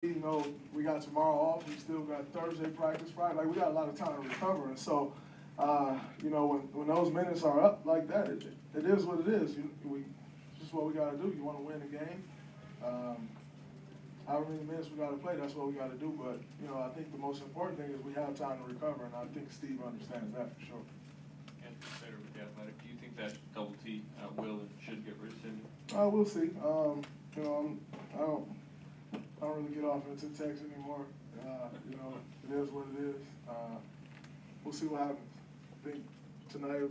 You know, we got tomorrow off. We still got Thursday practice, Friday. Like, we got a lot of time to recover. And so, you know, when those minutes are up like that, it is what it is. It's just what we got to do. You want to win the game. However many minutes we got to play, that's what we got to do. But, you know, I think the most important thing is we have time to recover, and I think Steve understands that for sure. And better with the Athletic, do you think that double T will and should get rescinded? We'll see. You know, I don't really get off into text anymore. You know, it is what it is. We'll see what happens. I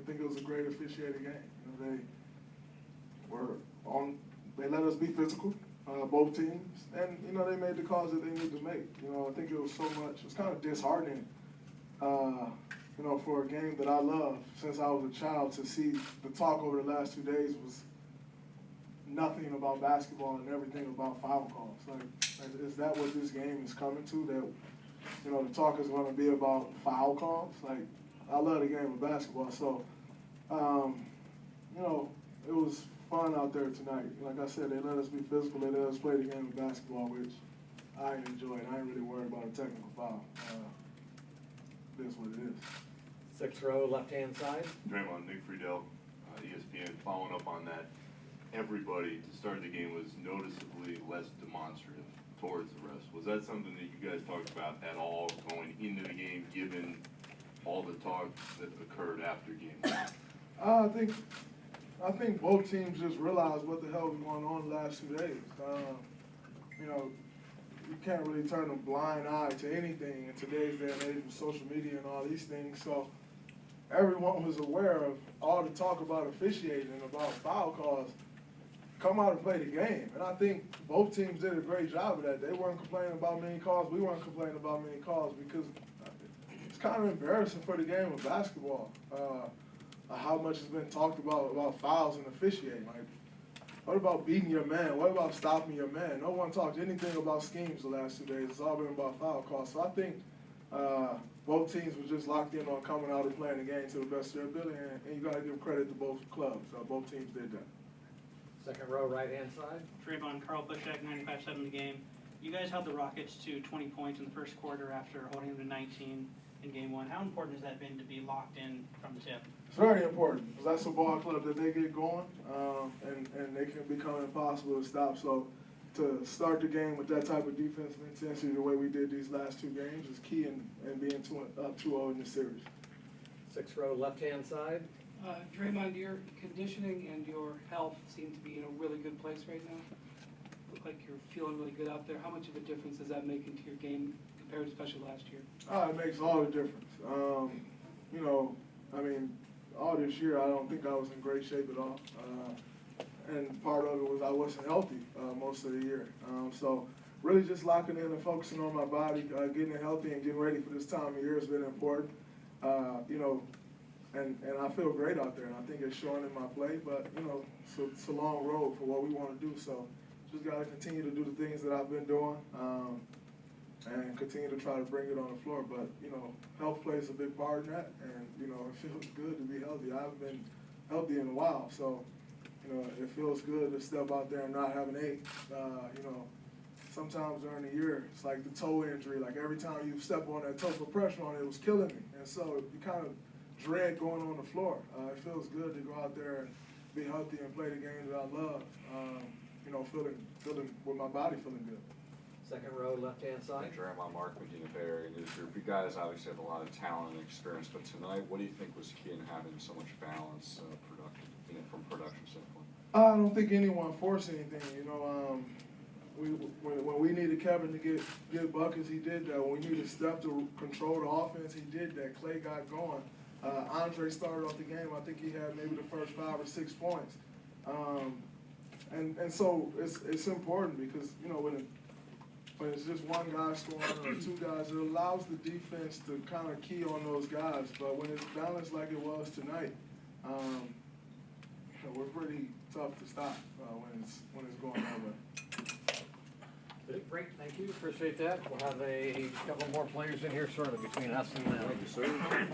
think it was a great officiated game. You know, they let us be physical, both teams, and you know they made the calls that they needed to make. You know, I think it was kind of disheartening. You know, for a game that I love since I was a child, to see the talk over the last 2 days was nothing about basketball and everything about foul calls. Like, is that what this game is coming to? That, you know, the talk is going to be about foul calls? Like, I love the game of basketball. So, you know, it was fun out there tonight. Like I said, they let us be physical. They let us play the game of basketball, which I enjoyed. I ain't really worried about a technical foul. It is what it is. Sixth row, left-hand side. Draymond, Nick Friedel, ESPN, following up on that. Everybody to start the game was noticeably less demonstrative towards the refs. Was that something that you guys talked about at all going into the game, given all the talk that occurred after game? I think both teams just realized what the hell was going on the last 2 days. You know, you can't really turn a blind eye to anything in today's day and age with social media and all these things. So everyone was aware of all the talk about officiating and about foul calls. Come out and play the game. And I think both teams did a great job of that. They weren't complaining about many calls. We weren't complaining about many calls, because it's kind of embarrassing for the game of basketball, how much has been talked about fouls and officiating. Like, what about beating your man? What about stopping your man? No one talked anything about schemes the last 2 days. It's all been about foul calls. So I think both teams were just locked in on coming out and playing the game to the best of their ability, and you got to give credit to both clubs. Both teams did that. Second row, right-hand side. Draymond, Carl Bushak, 95-7 the game. You guys held the Rockets to 20 points in the first quarter after holding them to 19 in game one. How important has that been to be locked in from the tip? It's very important, because that's a ball club that they get going, and they can become impossible to stop. So to start the game with that type of defensive intensity the way we did these last 2 games is key in being up 2-0 in this series. Sixth row, left-hand side. Draymond, your conditioning and your health seem to be in a really good place right now. Look like you're feeling really good out there. How much of a difference does that make into your game compared to especially last year? It makes all the difference. You know, I mean, all this year I don't think I was in great shape at all. And part of it was I wasn't healthy most of the year. So really just locking in and focusing on my body, getting it healthy and getting ready for this time of year has been important. You know, and I feel great out there, and I think it's showing in my play. But, you know, it's a long road for what we want to do. So just got to continue to do the things that I've been doing, and continue to try to bring it on the floor. But, you know, health plays a big part in that, and, you know, it feels good to be healthy. I haven't been healthy in a while, so, you know, it feels good to step out there and not have an ache. You know, sometimes during the year, it's like the toe injury. Like, every time you step on that toe, put pressure on it, it was killing me. And so you kind of dread going on the floor. It feels good to go out there and be healthy and play the game that I love. You know, feeling with my body feeling good. Second row, left-hand side. Draymond, Mark, Medina Bay Area News Group. You guys obviously have a lot of talent and experience, but tonight, what do you think was key in having so much balance, from production standpoint? I don't think anyone forced anything. You know, when we needed Kevin to get buckets, he did that. When we needed Steph to control the offense, he did that. Clay got going. Andre started off the game. I think he had maybe the first 5 or 6 points. And so it's important, because, you know, when it's just one guy scoring or 2 guys, it allows the defense to kind of key on those guys. But when it's balanced like it was tonight, we're pretty tough to stop when it's going that way. Great, thank you, appreciate that. We'll have a couple more players in here shortly between us and them. Thank you, sir.